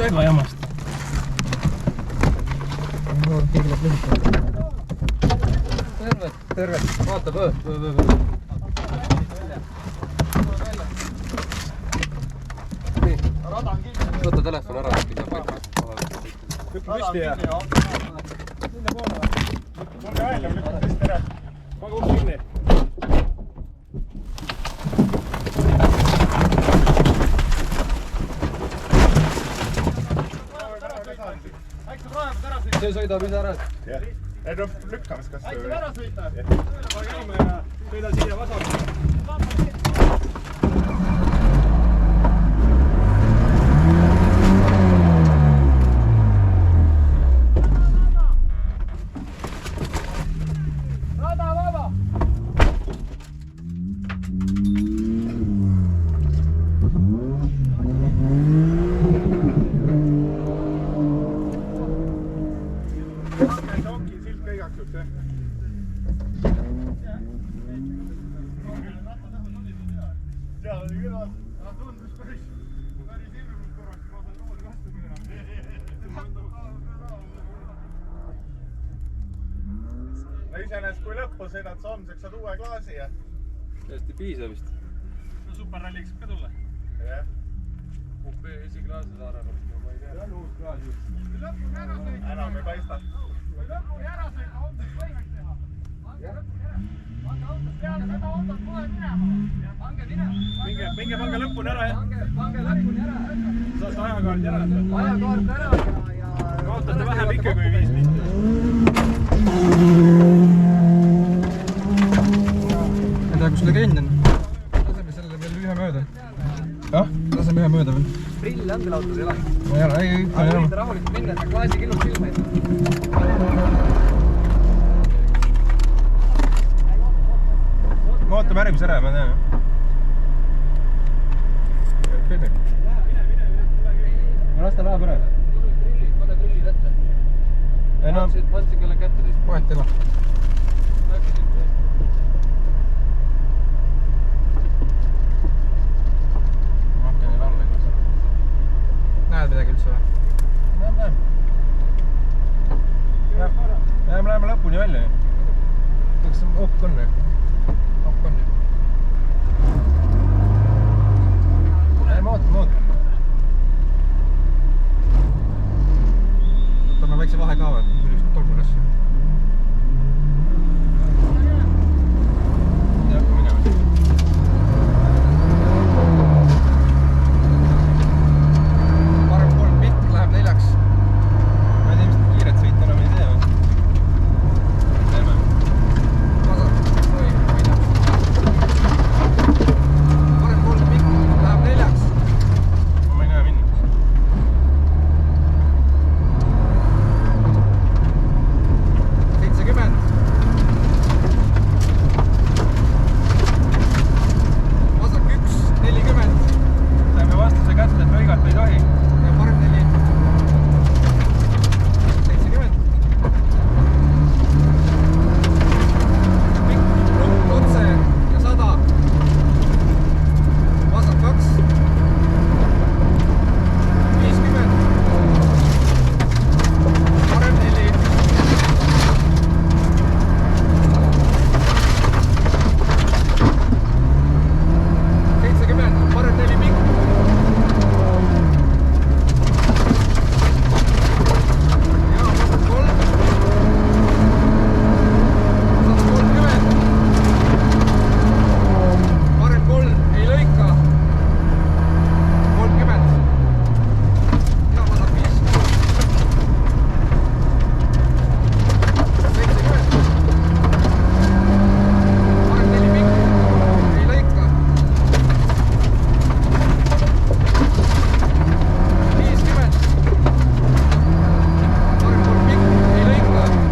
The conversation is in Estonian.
väga jamast. Tervet, vaata vöö. Nii, võta telefon ära. Lükka püsti ja. Minna poole või? Tulge välja, lükka püsti ära. Paga ukse kinni. See sõidab ise ära. Jah. Ei no lükkamas kas või? Äkki ära sõita? Paga ilma ja sõida siia vasaga. No iseenesest kui lõppu sõidad sa homseks saad uue klaasi ja... Täiesti piisa vist. No superralliks ka tulla. Jah. Kupe esiklaasi saare pärast, ma ei tea. Jälle uus klaas just. Lõpuni ära sõita. Enam ei paista. Kui lõpuni ära sõita, homseks võimeks teha. Pange lõpuni ära. Pange autost peale seda autot kohe minema. Pange minema. Minge pange lõpuni ära, jah? Pange lõpuni ära. Saast ajakaardi ära. Ajakaart ära ja... Kaotate vähem ikka kui 5 minti. Ei tea, kus legend on. Laseme selle veel ühe mööda. Jah? Laseme ühe mööda veel. Prill on teil autos elanik. Ma ei ole, ei. Aga võite rahulikult minna, et klaasi killub silma ei. Ma ootame järgmise ära ja ma tean. Ma las ta läheb ära. Pane prillid ette. Ei no... Vantsid kelle kätte teist. Vahet ei ole. Ma hakkan neil alla ilmas. Näed midagi üldse või? Näem. Ja me läheme lõpuni välja. Kas see okk on või?